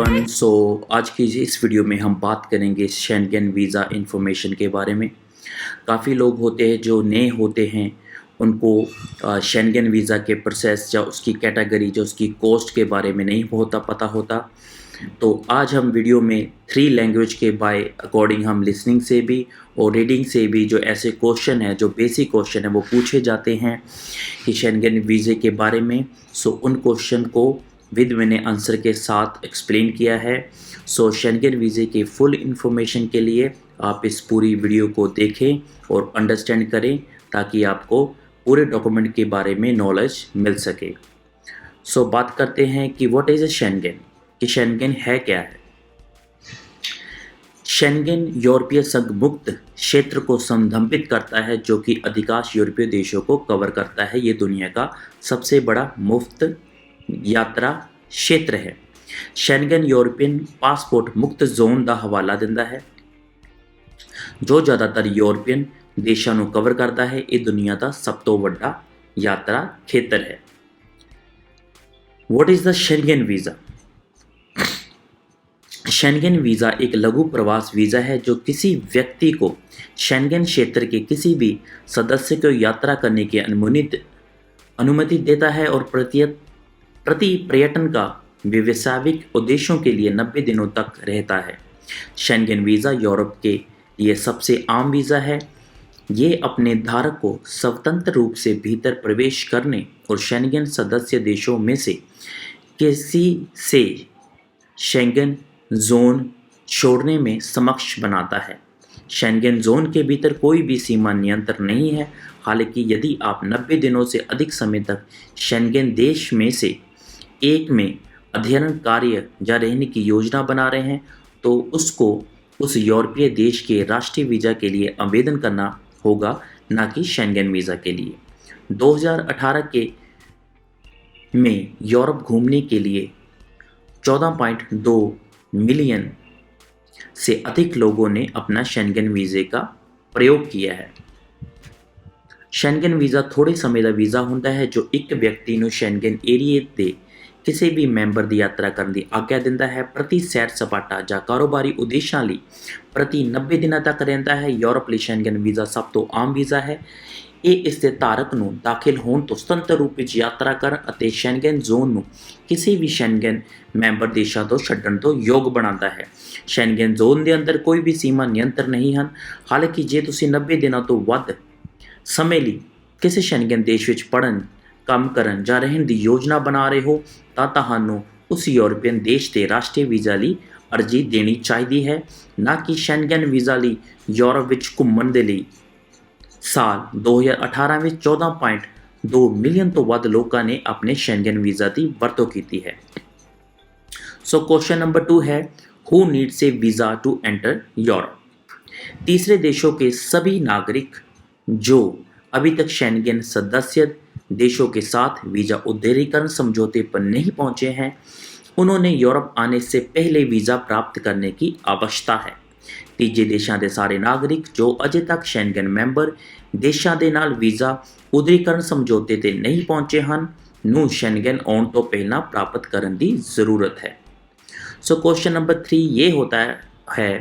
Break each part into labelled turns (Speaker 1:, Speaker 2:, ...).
Speaker 1: Everyone. आज की इस वीडियो में हम बात करेंगे शेंगेन वीज़ा इंफॉर्मेशन के बारे में। काफ़ी लोग होते हैं जो नए होते हैं, उनको शेंगेन वीज़ा के प्रोसेस या उसकी कैटेगरी जो उसकी कॉस्ट के बारे में नहीं पता होता। तो आज हम वीडियो में 3 लैंग्वेज के बाय अकॉर्डिंग हम लिसनिंग से भी और रीडिंग से भी जो ऐसे क्वेश्चन है, जो बेसिक क्वेश्चन है वो पूछे जाते हैं कि शेंगेन वीज़े के बारे में। उन क्वेश्चन को विद मैंने आंसर के साथ एक्सप्लेन किया है। शेंगेन वीज़े के फुल इंफॉर्मेशन के लिए आप इस पूरी वीडियो को देखें और अंडरस्टैंड करें ताकि आपको पूरे डॉक्यूमेंट के बारे में नॉलेज मिल सके। बात करते हैं कि व्हाट इज़ अ शेंगेन, कि शेंगेन है क्या है। शेंगेन यूरोपीय संघ मुक्त क्षेत्र को संदर्भित करता है जो कि अधिकांश यूरोपीय देशों को कवर करता है। ये दुनिया का सबसे बड़ा मुफ्त यात्रा क्षेत्र है। शेंगेन यूरोपियन पासपोर्ट मुक्त जोन का हवाला दिंदा है जो ज़्यादातर यूरोपियन देशों को कवर करता है। ये दुनिया का सब तो बड़ा यात्रा क्षेत्र है। What is the Schengen visa? Schengen visa एक लघु प्रवास वीज़ा है जो किसी व्यक्ति को शेंगेन क्षेत्र के किसी भी सदस्य को यात्रा करने की अनुमति देता है और प्रति पर्यटन का व्यावसायिक उद्देश्यों के लिए 90 दिनों तक रहता है। शेंगेन वीज़ा यूरोप के लिए सबसे आम वीज़ा है। ये अपने धारक को स्वतंत्र रूप से भीतर प्रवेश करने और शेंगेन सदस्य देशों में से किसी से शेंगेन जोन छोड़ने में सक्षम बनाता है। शेंगेन जोन के भीतर कोई भी सीमा नियंत्रण नहीं है। हालांकि यदि आप 90 दिनों से अधिक समय तक शेंगेन देश में से एक में अध्ययन कार्य या रहने की योजना बना रहे हैं तो उसको उस यूरोपीय देश के राष्ट्रीय वीज़ा के लिए आवेदन करना होगा, ना कि शेंगेन वीज़ा के लिए। 2018 में यूरोप घूमने के लिए 14.2 मिलियन से अधिक लोगों ने अपना शेंगेन वीज़े का प्रयोग किया है। शेंगेन वीज़ा थोड़े समय का वीज़ा होता है जो एक व्यक्ति ਨੂੰ शेंगेन एरिए के किसी भी मैंबर की यात्रा करने की आग्ञा दिंदा है। प्रति सैर सपाटा या कारोबारी उद्देश्यों लिए प्रति 90 दिनों तक रहता है। यूरोप लिए शेंगेन वीज़ा सब तो आम वीज़ा है। ये इसके धारक ਨੂੰ दाखिल होने तो स्वतंत्र रूप में यात्रा करन ਅਤੇ शेंगेन जोन ਨੂੰ किसी भी शेंगेन मैंबर देशों तो छड्डण तो योग बनाता है। शेंगेन जोन के अंदर कोई भी सीमा नियंत्रण नहीं हैं। हालांकि जे तुसीं 90 दिनों तो वध समय ਲਈ किसी शेंगेन देश ਵਿੱਚ पढ़न, काम करन ਜਾਂ रहन की योजना बना रहे हो ਤਾਂ ਤੁਹਾਨੂੰ उस यूरोपियन देश के राष्ट्रीय वीज़ा ਲਈ अर्जी देनी चाहिए है, ना कि शेंगेन वीज़ा ਲਈ यूरोप ਵਿੱਚ ਘੁੰਮਣ ਦੇ ਲਈ। साल 2018 में 14.2 मिलियन तो वध लोगों ने अपने शेंगेन वीज़ा की वरतों की है। क्वेश्चन नंबर 2 है, who needs a visa to enter Europe? तीसरे देशों के सभी नागरिक जो अभी तक शेंगेन सदस्य देशों के साथ वीज़ा उदारीकरण समझौते पर नहीं पहुंचे हैं, उन्होंने यूरोप आने से पहले वीज़ा प्राप्त करने की आवश्यकता है। तीजे देशों के सारे नागरिक जो अजे तक शेंगेन मैंबर देशों के नाल वीज़ा उदारीकरण समझौते ते नहीं पहुंचे हैं नूं शेंगेन आउण तो पहला प्राप्त करने की ज़रूरत है। क्वेश्चन नंबर 3 ये होता है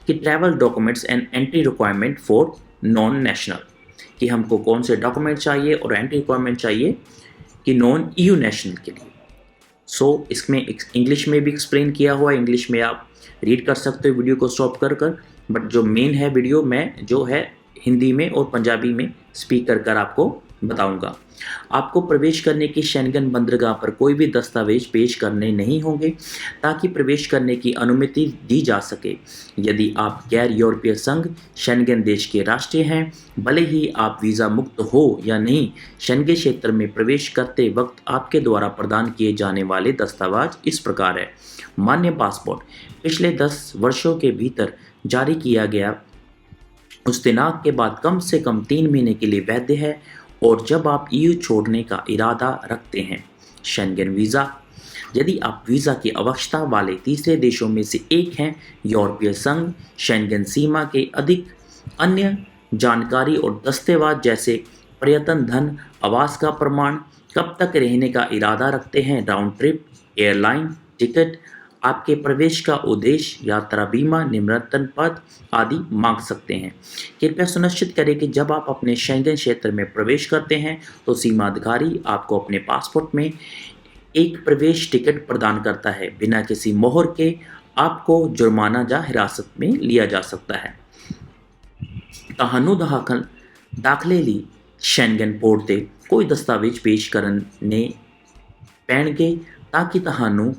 Speaker 1: कि travel documents and entry requirement for non national, कि हमको कौन से डॉक्यूमेंट चाहिए और एंट्री रिक्वायरमेंट चाहिए कि नॉन EU नेशनल के लिए। इसमें इंग्लिश में भी एक्सप्लेन किया हुआ है, इंग्लिश में आप रीड कर सकते हो वीडियो को स्टॉप कर बट जो मेन है वीडियो में जो है हिंदी में और पंजाबी में स्पीक कर आपको बताऊंगा। आपको प्रवेश करने की शेंगेन बंदरगाह पर कोई भी दस्तावेज पेश करने नहीं होंगे ताकि प्रवेश करने की अनुमति दी जा सके। यदि आप गैर यूरोपीय संघ शेंगेन देश के राष्ट्रीय हैं, भले ही आप वीज़ा मुक्त हो या नहीं, शेंगेन क्षेत्र में प्रवेश करते वक्त आपके द्वारा प्रदान किए जाने वाले दस्तावेज इस प्रकार है। मान्य पासपोर्ट पिछले 10 वर्षों के भीतर जारी किया गया, उस दिनांक के बाद कम से कम 3 महीने के लिए वैध है और जब आप EU छोड़ने का इरादा रखते हैं। शेंगेन वीज़ा, यदि आप वीज़ा की आवश्यकता वाले तीसरे देशों में से एक हैं, यूरोपीय संघ, शेंगेन सीमा के अधिक अन्य जानकारी और दस्तावेज जैसे पर्यटन धन, आवास का प्रमाण, कब तक रहने का इरादा रखते हैं, राउंड ट्रिप, एयरलाइन टिकट आपके प्रवेश का उद्देश्य यात्रा बीमा, निमंत्रण पत्र आदि मांग सकते हैं। कृपया सुनिश्चित करें कि जब आप अपने शेंगन क्षेत्र में प्रवेश करते हैं तो सीमा अधिकारी आपको अपने पासपोर्ट में एक प्रवेश टिकट प्रदान करता है। बिना किसी मोहर के आपको जुर्माना या हिरासत में लिया जा सकता है। ਤੁਹਾਨੂੰ ਦਾਖਲੇ ਲਈ ਸ਼ੈਂਗਨ ਪੋਰਟ ਤੇ ਕੋਈ ਦਸਤਾਵੇਜ਼ ਪੇਸ਼ ਕਰਨੇ ਪੈਣਗੇ ਤਾਂ ਕਿ ਤੁਹਾਨੂੰ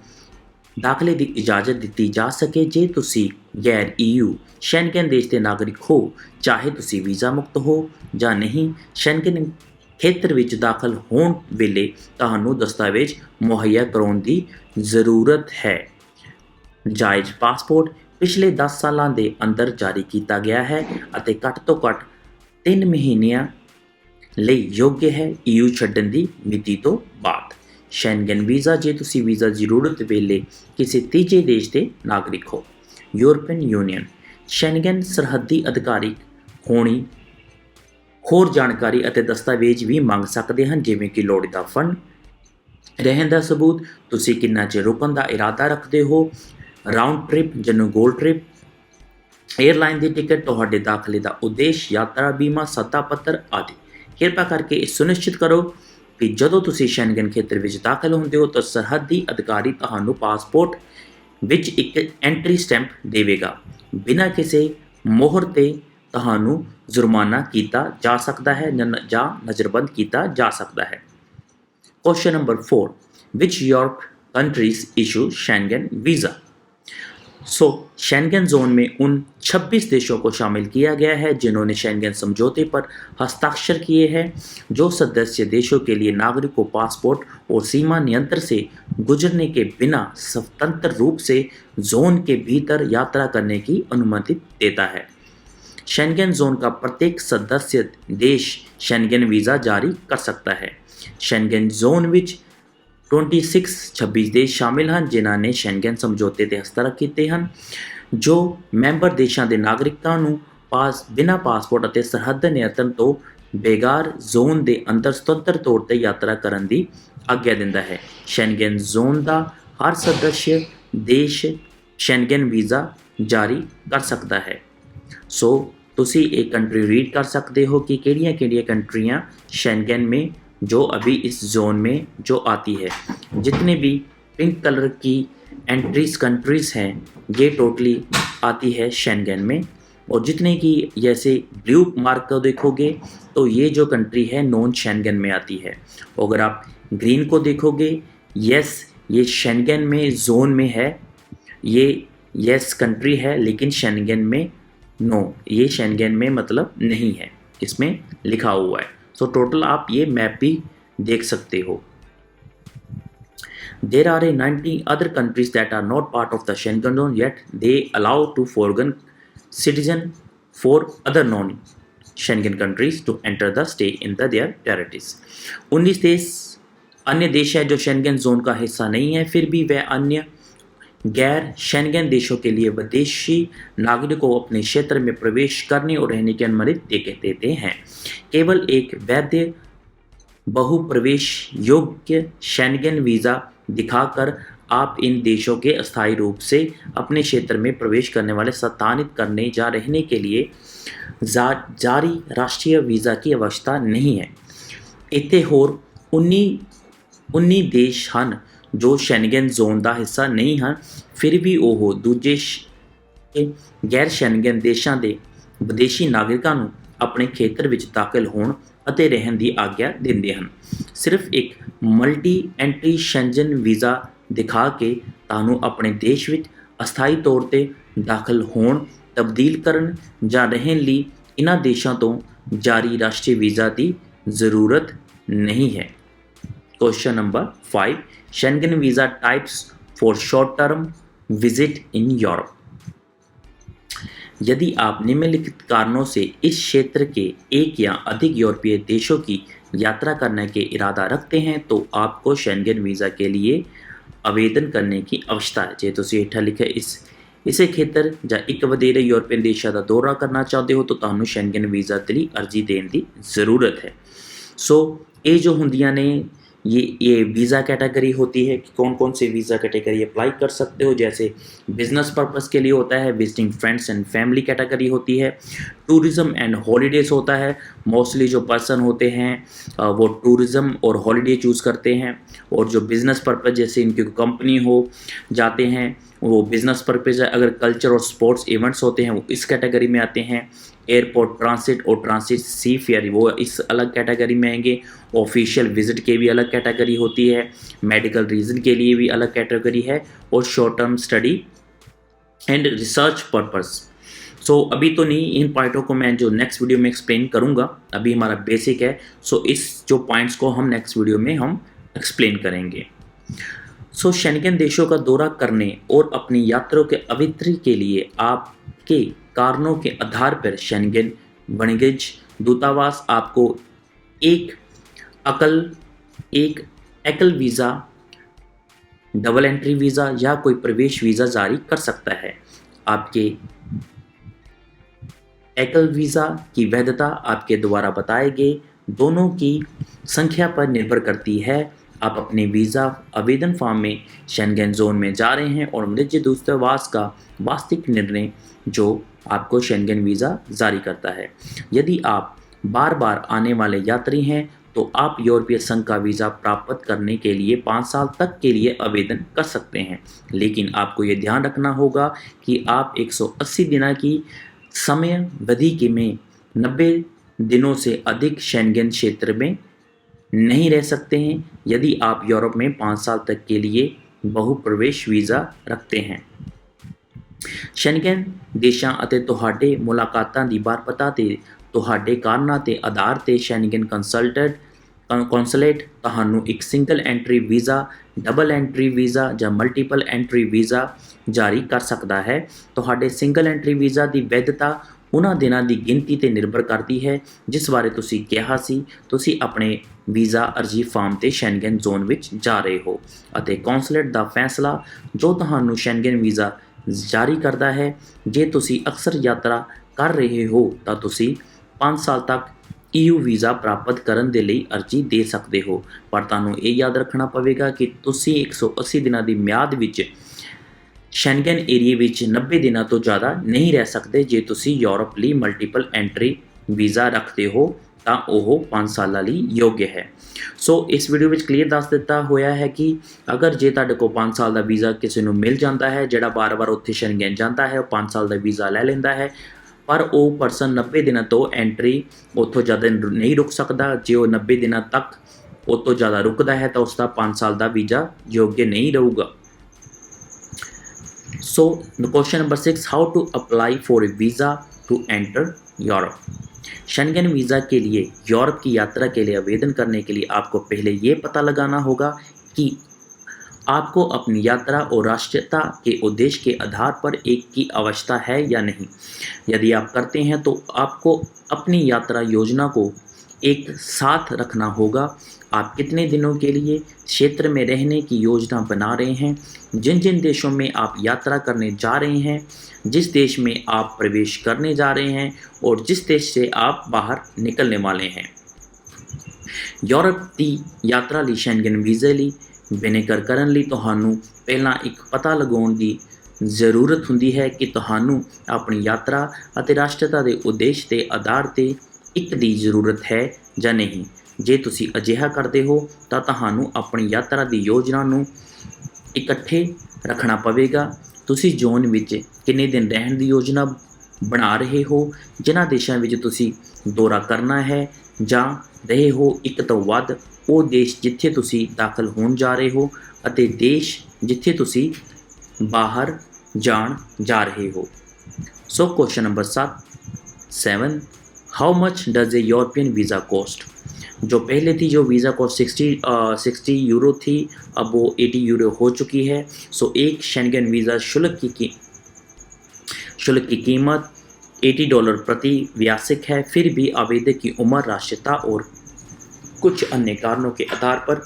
Speaker 1: ਦਾਖਲੇ ਦੀ ਇਜਾਜ਼ਤ ਦਿੱਤੀ ਜਾ ਸਕੇ। ਜੇ ਤੁਸੀਂ ਗੈਰ EU ਸ਼ੈਂਗਨ ਦੇਸ਼ ਦੇ ਨਾਗਰਿਕ ਹੋ, ਚਾਹੇ ਤੁਸੀਂ ਵੀਜ਼ਾ ਮੁਕਤ ਹੋ ਜਾਂ ਨਹੀਂ, ਸ਼ੈਂਗਨ ਖੇਤਰ ਵਿੱਚ ਦਾਖਲ ਹੋਣ ਵੇਲੇ ਤੁਹਾਨੂੰ ਦਸਤਾਵੇਜ਼ ਮੁਹੱਈਆ ਕਰਾਉਣ ਦੀ ਜ਼ਰੂਰਤ ਹੈ। ਜਾਇਜ਼ ਪਾਸਪੋਰਟ ਪਿਛਲੇ 10 ਸਾਲਾਂ ਦੇ ਅੰਦਰ ਜਾਰੀ ਕੀਤਾ ਗਿਆ ਹੈ ਅਤੇ ਘੱਟ ਤੋਂ ਘੱਟ 3 ਮਹੀਨਿਆਂ ਲਈ ਯੋਗ ਹੈ EU ਛੱਡਣ ਦੀ ਮਿਤੀ ਤੋਂ ਬਾਅਦ। ਸ਼ੈਂਗਨ ਵੀਜ਼ਾ ਜੇ ਤੁਸੀਂ ਵੀਜ਼ਾ ਜ਼ਰੂਰਤ ਵੇਲੇ ਕਿਸੇ ਤੀਜੇ ਦੇਸ਼ ਦੇ ਨਾਗਰਿਕ ਹੋ। ਯੂਰਪੀਅਨ ਯੂਨੀਅਨ ਸ਼ੈਂਗਨ ਸਰਹੱਦੀ ਅਧਿਕਾਰੀ ਹੋਣੀ ਹੋਰ ਜਾਣਕਾਰੀ ਅਤੇ ਦਸਤਾਵੇਜ਼ ਵੀ ਮੰਗ ਸਕਦੇ ਹਨ, ਜਿਵੇਂ ਕਿ ਲੋੜੀਂਦਾ ਫੰਡ, ਰਹਿਣ ਦਾ ਸਬੂਤ, ਤੁਸੀਂ ਕਿੰਨਾ ਚਿਰ ਰੁਕਣ ਦਾ ਇਰਾਦਾ ਰੱਖਦੇ ਹੋ, ਰਾਊਂਡ ਟ੍ਰਿਪ ਜਾਂ ਗੋਲ ਟ੍ਰਿਪ, 에ਅਰਲਾਈਨ ਦੀ ਟਿਕਟ, ਤੁਹਾਡੇ ਦਾਖਲੇ ਦਾ ਉਦੇਸ਼, ਯਾਤਰਾ ਬੀਮਾ, ਸੱਤਾ ਪੱਤਰ ਆਦਿ। ਕਿਰਪਾ ਕਰਕੇ ਇਹ ਸੁਨਿਸ਼ਚਿਤ ਕਰੋ ਕਿ ਜਦੋਂ ਤੁਸੀਂ ਸ਼ੈਂਗਨ ਖੇਤਰ ਵਿੱਚ ਦਾਖਲ ਹੁੰਦੇ ਹੋ ਤਾਂ ਸਰਹੱਦੀ ਅਧਿਕਾਰੀ ਤੁਹਾਨੂੰ ਪਾਸਪੋਰਟ ਵਿੱਚ ਇੱਕ ਐਂਟਰੀ ਸਟੈਂਪ ਦੇਵੇਗਾ। ਬਿਨਾਂ ਕਿਸੇ ਮੋਹਰ 'ਤੇ ਤੁਹਾਨੂੰ ਜੁਰਮਾਨਾ ਕੀਤਾ ਜਾ ਸਕਦਾ ਹੈ ਜਾਂ ਨਜ਼ਰਬੰਦ ਕੀਤਾ ਜਾ ਸਕਦਾ ਹੈ। Question number 4, which Europe countries issue Schengen visa. So Schengen zone में उन 26 देशों को शामिल किया गया है जिन्होंने शेंगन समझौते पर हस्ताक्षर किए हैं। जो सदस्य देशों के लिए नागरिक को पासपोर्ट और सीमा नियंत्रण से गुजरने के बिना स्वतंत्र रूप से जोन के भीतर यात्रा करने की अनुमति देता है। शेंगन जोन का प्रत्येक सदस्य देश शेंगन वीज़ा जारी कर सकता है। ਸ਼ੈਂਗਨ ਜ਼ੋਨ ਵਿੱਚ 26 ਦੇਸ਼ ਸ਼ਾਮਿਲ ਹਨ ਜਿਨ੍ਹਾਂ ਨੇ ਸ਼ੈਂਗਨ ਸਮਝੌਤੇ 'ਤੇ ਹਸਤਾਖਰ ਕੀਤੇ ਹਨ, ਜੋ ਮੈਂਬਰ ਦੇਸ਼ਾਂ ਦੇ ਨਾਗਰਿਕਾਂ ਨੂੰ ਬਿਨਾਂ ਪਾਸਪੋਰਟ ਅਤੇ ਸਰਹੱਦ ਨਿਯੰਤਰਣ ਤੋਂ ਬਗੈਰ ਜ਼ੋਨ ਦੇ ਅੰਦਰ ਸੁਤੰਤਰ ਤੌਰ 'ਤੇ ਯਾਤਰਾ ਕਰਨ ਦੀ ਆਗਿਆ ਦਿੰਦਾ ਹੈ। ਸ਼ੈਂਗਨ ਜ਼ੋਨ ਦਾ ਹਰ ਸਦੱਸਿਆ ਦੇਸ਼ ਸ਼ੈਂਗਨ ਵੀਜ਼ਾ ਜਾਰੀ ਕਰ ਸਕਦਾ ਹੈ। ਸੋ ਤੁਸੀਂ ਇਹ कंट्री रीड कर सकते हो कि किहड़ियां कंट्रियाँ शेंगन में जो अभी इस जोन में जो आती है। जितने भी पिंक कलर की एंट्रीज कंट्रीज़ हैं ये टोटली आती है शेंगन में, और जितने की जैसे ब्लू मार्क को देखोगे तो ये जो कंट्री है नॉन शेंगन में आती है। अगर आप ग्रीन को देखोगे, यस ये शेंगन में जोन में है, ये यस कंट्री है, लेकिन शेंगन में नो, ये शेंगन में मतलब नहीं है, इसमें लिखा हुआ है। सो टोटल आप ये मैप भी देख सकते हो। There are 90 other countries that are not part of the Schengen zone, yet they allow to foreign citizen for other non-Schengen countries to enter the stay in their territories। 19 देश अन्य देश है जो शेंगन जोन का हिस्सा नहीं है, फिर भी वह अन्य गैर शेंगन देशों के लिए विदेशी नागरिकों को अपने क्षेत्र में प्रवेश करने और रहने की अनुमति देते हैं। केवल एक वैध बहुप्रवेश योग्य शेंगन वीज़ा दिखाकर आप इन देशों के अस्थायी रूप से अपने क्षेत्र में प्रवेश करने वाले स्थानित करने या रहने के लिए जारी राष्ट्रीय वीज़ा की आवश्यकता नहीं है। इतने होर 19 देश हैं जो शेंगन जोन का हिस्सा नहीं हैं, फिर भी वो दूजे गैर शेंगन देशों के विदेशी नागरिकों ਨੂੰ ਆਪਣੇ ਖੇਤਰ ਵਿੱਚ ਦਾਖਲ ਹੋਣ ਅਤੇ ਰਹਿਣ ਦੀ ਆਗਿਆ ਦਿੰਦੇ ਹਨ। ਸਿਰਫ ਇੱਕ ਮਲਟੀ ਐਂਟਰੀ ਸ਼ੈਂਗਨ ਵੀਜ਼ਾ ਦਿਖਾ ਕੇ ਤੁਹਾਨੂੰ ਆਪਣੇ ਦੇਸ਼ ਵਿੱਚ ਅਸਥਾਈ ਤੌਰ 'ਤੇ ਦਾਖਲ ਹੋਣ, ਤਬਦੀਲ ਕਰਨ ਜਾਂ ਰਹਿਣ ਲਈ ਇਹਨਾਂ ਦੇਸ਼ਾਂ ਤੋਂ ਜਾਰੀ ਰਾਸ਼ਟਰੀ ਵੀਜ਼ਾ ਦੀ ਜ਼ਰੂਰਤ ਨਹੀਂ ਹੈ। Question number 5, Schengen visa types for short term visit in Europe. यदि आप निम्नलिखित कारणों से इस क्षेत्र के एक या अधिक यूरोपीय देशों की यात्रा करने के इरादा रखते हैं तो आपको शेंगन वीज़ा के लिए आवेदन करने की आवश्यकता है। जे तुसीं हेठां लिखे इसे खेतर ਜਾਂ ਇੱਕ ਵਧੇਰੇ ਯੂਰਪੀਅਨ ਦੇਸ਼ਾਂ ਦਾ ਦੌਰਾ ਕਰਨਾ ਚਾਹੁੰਦੇ ਹੋ ਤਾਂ ਤੁਹਾਨੂੰ ਸ਼ੈਂਗਨ ਵੀਜ਼ਾ ਦੇ ਲਈ ਅਰਜ਼ੀ ਦੇਣ ਦੀ ਜ਼ਰੂਰਤ ਹੈ। ਸੋ ਇਹ ਜੋ ਹੁੰਦੀਆਂ ਨੇ ये वीज़ा कैटेगरी होती है कि कौन कौन से वीज़ा कैटेगरी अप्लाई कर सकते हो। जैसे बिजनेस पर्पस के लिए होता है, visiting friends and family category होती है, टूरिज्म एंड हॉलीडेज होता है। मोस्टली जो पर्सन होते हैं वो टूरिज्म और हॉलीडे चूज़ करते हैं। और जो बिज़नेस पर्पस जैसे इनकी कंपनी हो जाते हैं वो बिज़नेस पर्पस है। अगर कल्चर और स्पोर्ट्स इवेंट्स होते हैं वो इस कैटेगरी में आते हैं। एयरपोर्ट ट्रांसिट और ट्रांसिट सी फेयर वो इस अलग कैटेगरी में आएंगे। ऑफिशियल विजिट के भी अलग कैटेगरी होती है, मेडिकल रीज़न के लिए भी अलग कैटेगरी है, और short term study and research purpose. So अभी तो नहीं, इन पॉइंटों को मैं जो नेक्स्ट वीडियो में एक्सप्लेन करूँगा, अभी हमारा बेसिक है। सो इस जो पॉइंट्स को हम नेक्स्ट वीडियो में हम एक्सप्लेन करेंगे। सो शेंगेन देशों का दौरा करने और अपनी यात्रा के अवित्री के लिए आपके कारणों के आधार पर शेंगेन वाणिज्य दूतावास आपको एक एकल वीज़ा, डबल एंट्री वीज़ा या कोई प्रवेश वीज़ा जारी कर सकता है। आपके एकल वीज़ा की वैधता आपके द्वारा बताए गए दोनों की संख्या पर निर्भर करती है। आप अपने वीज़ा आवेदन फॉर्म में शेंगेन जोन में जा रहे हैं और वाणिज्य दूतावास का वास्तविक निर्णय जो आपको शेंगेन वीज़ा जारी करता है। यदि आप बार बार आने वाले यात्री हैं तो आप यूरोपीय संघ का वीज़ा प्राप्त करने के लिए 5 साल तक के लिए आवेदन कर सकते हैं। लेकिन आपको ये ध्यान रखना होगा कि आप 180 दिन की समयावधि के में 90 दिनों से अधिक शेंगेन क्षेत्र में नहीं रह सकते हैं यदि आप यूरोप में 5 साल तक के लिए बहुप्रवेश वीज़ा रखते हैं। शेंगेन देशां ਅਤੇ ਤੁਹਾਡੇ ਮੁਲਾਕਾਤਾਂ ਦੀ ਵਾਰਤਾ ਤੇ ਤੁਹਾਡੇ ਕਾਰਨਾਂ ਦੇ ਆਧਾਰ ਤੇ ਸ਼ੈਂਗਨ ਕੌਂਸੂਲੇਟ ਤੁਹਾਨੂੰ ਇੱਕ single entry visa, double entry visa ਜਾਂ ਮਲਟੀਪਲ ਐਂਟਰੀ ਵੀਜ਼ਾ ਜਾਰੀ ਕਰ ਸਕਦਾ ਹੈ। ਤੁਹਾਡੇ ਸਿੰਗਲ ਐਂਟਰੀ ਵੀਜ਼ਾ ਦੀ ਵੈਧਤਾ ਉਹਨਾਂ ਦਿਨਾਂ ਦੀ ਗਿਣਤੀ ਤੇ ਨਿਰਭਰ ਕਰਦੀ ਹੈ ਜਿਸ ਬਾਰੇ ਤੁਸੀਂ ਕਿਹਾ ਸੀ ਤੁਸੀਂ ਆਪਣੇ ਵੀਜ਼ਾ ਅਰਜ਼ੀ ਫਾਰਮ ਤੇ ਸ਼ੈਂਗਨ ਜ਼ੋਨ ਵਿੱਚ ਜਾ ਰਹੇ ਹੋ, ਅਤੇ ਕੌਂਸੂਲੇਟ ਦਾ ਫੈਸਲਾ ਜੋ ਤੁਹਾਨੂੰ ਸ਼ੈਂਗਨ ਵੀਜ਼ਾ ਜਾਰੀ ਕਰਦਾ ਹੈ। ਜੇ ਤੁਸੀਂ ਅਕਸਰ ਯਾਤਰਾ ਕਰ ਰਹੇ ਹੋ ਤਾਂ ਤੁਸੀਂ 5 ਸਾਲ ਤੱਕ EU ਵੀਜ਼ਾ ਪ੍ਰਾਪਤ ਕਰਨ ਦੇ ਲਈ ਅਰਜ਼ੀ ਦੇ ਸਕਦੇ ਹੋ, ਪਰ ਤੁਹਾਨੂੰ ਇਹ ਯਾਦ ਰੱਖਣਾ ਪਵੇਗਾ ਕਿ ਤੁਸੀਂ 180 ਦਿਨਾਂ ਦੀ ਮਿਆਦ ਵਿੱਚ ਸ਼ੈਂਗਨ ਏਰੀਏ ਵਿੱਚ 90 ਦਿਨਾਂ ਤੋਂ ਜ਼ਿਆਦਾ ਨਹੀਂ ਰਹਿ ਸਕਦੇ। ਜੇ ਤੁਸੀਂ ਯੂਰਪ ਲਈ ਮਲਟੀਪਲ ਐਂਟਰੀ ਵੀਜ਼ਾ ਰੱਖਦੇ ਹੋ ਤਾਂ ਉਹ 5 ਸਾਲਾਂ ਲਈ ਯੋਗ ਹੈ। ਸੋ ਇਸ ਵੀਡੀਓ ਵਿੱਚ ਕਲੀਅਰ ਦੱਸ ਦਿੱਤਾ ਹੋਇਆ ਹੈ ਕਿ ਅਗਰ ਜੇ ਤੁਹਾਡੇ ਕੋਲ 5 ਸਾਲ ਦਾ ਵੀਜ਼ਾ ਕਿਸੇ ਨੂੰ ਮਿਲ ਜਾਂਦਾ ਹੈ ਜਿਹੜਾ ਬਾਰ-ਬਾਰ ਉੱਥੇ ਸ਼ੈਂਗਨ ਜਾਂਦਾ ਹੈ, ਉਹ 5 ਸਾਲ ਦਾ ਵੀਜ਼ਾ ਲੈ ਲੈਂਦਾ ਹੈ, ਪਰ ਉਹ ਪਰਸਨ 90 ਦਿਨਾਂ ਤੋਂ ਐਂਟਰੀ ਉੱਥੋਂ ਜ਼ਿਆਦਾ ਨਹੀਂ ਰੁਕ ਸਕਦਾ। ਜੇ ਉਹ 90 ਦਿਨਾਂ ਤੱਕ ਉਹ ਤੋਂ ਜ਼ਿਆਦਾ ਰੁਕਦਾ ਹੈ ਤਾਂ ਉਸ ਦਾ 5 ਸਾਲ ਦਾ ਵੀਜ਼ਾ ਯੋਗ ਨਹੀਂ ਰਹੂਗਾ। So question number 6, how to apply for a visa to enter Europe. Schengen visa के लिए यूरोप की यात्रा के लिए आवेदन करने के लिए आपको पहले ये पता लगाना होगा कि आपको अपनी यात्रा और राष्ट्रीयता के उद्देश्य के आधार पर एक की आवश्यकता है या नहीं। यदि आप करते हैं तो आपको अपनी यात्रा योजना को एक साथ रखना होगा। आप कितने दिनों के लिए क्षेत्र में रहने की योजना बना रहे हैं, जिन जिन देशों में आप यात्रा करने जा रहे हैं, जिस देश में आप प्रवेश करने जा रहे हैं और जिस देश से आप बाहर निकलने वाले हैं। यूरोप की यात्रा ਲਈ ਸ਼ੈਂਗਨ ਵੀਜ਼ੇ ਲਈ ਬੇਨੇਕਰ ਕਰਨ ਲਈ ਤੁਹਾਨੂੰ ਪਹਿਲਾਂ ਇੱਕ ਪਤਾ ਲਗਾਉਣ ਦੀ ਜ਼ਰੂਰਤ ਹੁੰਦੀ ਹੈ ਕਿ ਤੁਹਾਨੂੰ ਆਪਣੀ ਯਾਤਰਾ ਅਤੇ ਰਾਸ਼ਟਰਤਾ ਦੇ ਉਦੇਸ਼ ਦੇ ਆਧਾਰ ਤੇ ਇੱਕ ਦੀ ਜ਼ਰੂਰਤ ਹੈ ਜਾਂ ਨਹੀਂ। ਜੇ ਤੁਸੀਂ ਅਜਿਹਾ ਕਰਦੇ ਹੋ ਤਾਂ ਤੁਹਾਨੂੰ ਆਪਣੀ ਯਾਤਰਾ ਦੀ ਯੋਜਨਾ ਨੂੰ ਇਕੱਠੇ ਰੱਖਣਾ ਪਵੇਗਾ। ਤੁਸੀਂ ਜ਼ੋਨ ਵਿੱਚ ਕਿੰਨੇ ਦਿਨ ਰਹਿਣ ਦੀ ਯੋਜਨਾ ਬਣਾ ਰਹੇ ਹੋ, ਜਿਨ੍ਹਾਂ ਦੇਸ਼ਾਂ ਵਿੱਚ ਤੁਸੀਂ ਦੌਰਾ ਕਰਨਾ ਹੈ ਜਾਂ ਰਹੇ ਹੋ ਇੱਕ ਤੋਂ ਵੱਧ, ਉਹ ਦੇਸ਼ ਜਿੱਥੇ ਤੁਸੀਂ ਦਾਖਲ ਹੋਣ ਜਾ ਰਹੇ ਹੋ ਅਤੇ ਦੇਸ਼ ਜਿੱਥੇ ਤੁਸੀਂ ਬਾਹਰ ਜਾਣ ਜਾ ਰਹੇ ਹੋ। So question number 7, how much does a European visa cost. जो पहले थी जो वीज़ा कॉस्ट 60 यूरो थी, अब वो 80 यूरो हो चुकी है। सो एक शेंगन वीज़ा शुल्क की कीमत $80 प्रति व्यासिक है। फिर भी आवेदक की उम्र, राष्ट्रीयता और कुछ अन्य कारणों के आधार पर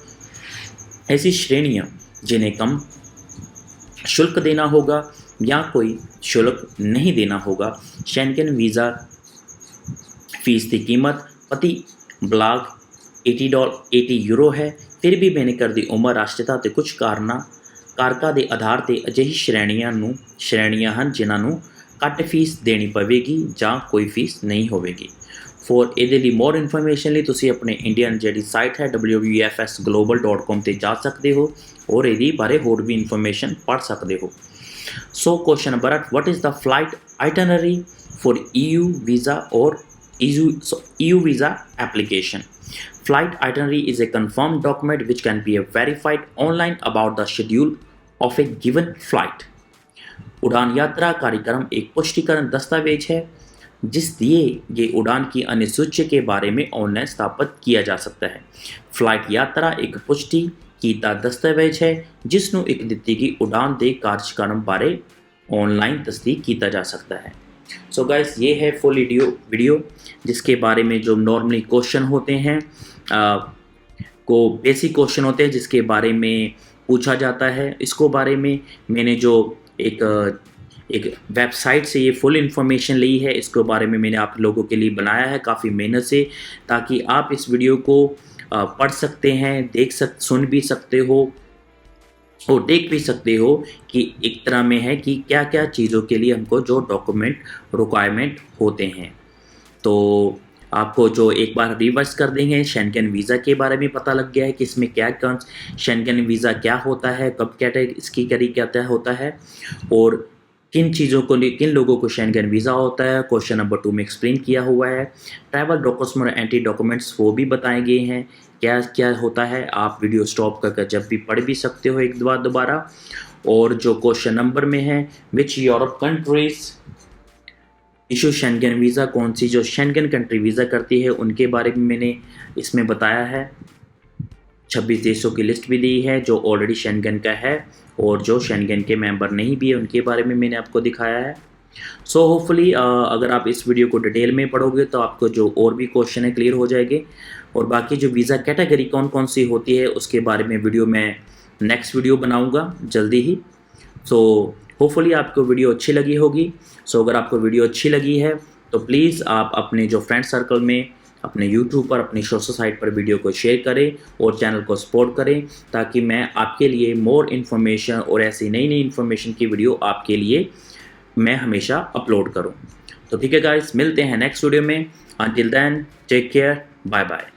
Speaker 1: ऐसी श्रेणियाँ जिन्हें कम शुल्क देना होगा या कोई शुल्क नहीं देना होगा। शेंगन वीज़ा फीस की कीमत प्रति ब्लॉक 80 यूरो है। ਫਿਰ ਵੀ ਮੈਨੇ ਕਰ ਦੀ ਉਮਰ ਰਾਸ਼ਟਰਤਾ ਤੇ ਕੁਝ ਕਾਰਕਾਂ ਦੇ ਆਧਾਰ ਤੇ ਅਜਿਹੀ ਸ਼੍ਰੇਣੀਆਂ ਹਨ ਜਿਨ੍ਹਾਂ ਨੂੰ ਘੱਟ ਫੀਸ ਦੇਣੀ ਪਵੇਗੀ ਜਾਂ ਕੋਈ ਫੀਸ ਨਹੀਂ ਹੋਵੇਗੀ। ਫੋਰ ਇਹਦੇ ਲਈ ਮੋਰ ਇਨਫੋਰਮੇਸ਼ਨ ਲਈ ਤੁਸੀਂ ਆਪਣੇ ਇੰਡੀਅਨ ਜਿਹੜੀ ਸਾਈਟ ਹੈ wefsglobal.com ਤੇ ਜਾ ਸਕਦੇ ਹੋ ਔਰ ਇਹਦੀ ਬਾਰੇ ਹੋਰ ਵੀ ਇਨਫੋਰਮੇਸ਼ਨ ਪੜ੍ਹ ਸਕਦੇ ਹੋ। ਸੋ question number 8, what is the flight itinerary for EU visa or EU visa application? Flight itinerary is a confirmed document which can be verified online about the schedule of a given flight. उड़ान यात्रा कार्यक्रम एक पुष्टिकरण दस्तावेज है जिस दिए गए उड़ान की अनुसूची के बारे में ऑनलाइन स्थापित किया जा सकता है। फ्लाइट यात्रा एक पुष्टि कीता दस्तावेज है जिसनों एक ਦਿੱਤੀ गई उड़ान ਦੇ कार्यक्रम बारे ऑनलाइन तस्दीक किया जा सकता है। सो गाइस, ये है फुल वीडियो जिसके बारे में जो नॉर्मली क्वेश्चन होते हैं को बेसिक क्वेश्चन होते हैं जिसके बारे में पूछा जाता है। इसको बारे में मैंने जो एक वेबसाइट से ये फुल इन्फॉर्मेशन ली है, इसके बारे में मैंने आप लोगों के लिए बनाया है काफ़ी मेहनत से, ताकि आप इस वीडियो को पढ़ सकते हैं, सुन भी सकते हो और देख भी सकते हो कि एक तरह में है कि क्या क्या चीज़ों के लिए हमको जो डॉक्यूमेंट रिक्वायरमेंट होते हैं। तो आपको जो एक बार रिवर्स कर देंगे, शेंगेन वीज़ा के बारे में पता लग गया है कि इसमें क्या शेंगेन वीज़ा क्या होता है, कब इसकी क्या होता है और किन लोगों को शेंगेन वीज़ा होता है। क्वेश्चन नंबर 2 में एक्सप्लेन किया हुआ है। ट्रैवल डॉक्यूमेंट्स और एंटी डॉक्यूमेंट्स वो भी बताए गए हैं क्या क्या होता है। आप वीडियो स्टॉप करके जब भी पढ़ भी सकते हो एक बार दोबारा। और जो क्वेश्चन नंबर में है, which Europe countries issue Schengen visa, कौन सी जो शेंगेन कंट्री वीज़ा करती है उनके बारे में मैंने इसमें बताया है। 26 देशों की लिस्ट भी दी है जो ऑलरेडी शेंगेन का है और जो शेंगेन के मेंबर नहीं भी है उनके बारे में मैंने आपको दिखाया है। सो होपफुली अगर आप इस वीडियो को डिटेल में पढ़ोगे तो आपको जो और भी क्वेश्चन है क्लियर हो जाएंगे। और बाकी जो वीज़ा कैटेगरी कौन कौन सी होती है उसके बारे में वीडियो मैं नेक्स्ट वीडियो बनाऊँगा जल्दी ही। सो होपफुली आपको वीडियो अच्छी लगी होगी। सो अगर आपको वीडियो अच्छी लगी है तो प्लीज़ आप अपने जो फ्रेंड सर्कल में, अपने YouTube पर, अपनी सोशल साइट पर वीडियो को शेयर करें और चैनल को सपोर्ट करें, ताकि मैं आपके लिए मोर इन्फॉर्मेशन और ऐसी नई इन्फॉर्मेशन की वीडियो आपके लिए मैं हमेशा अपलोड करूं। तो ठीक है गाइस, मिलते हैं नेक्स्ट वीडियो में। Until then take care, bye bye.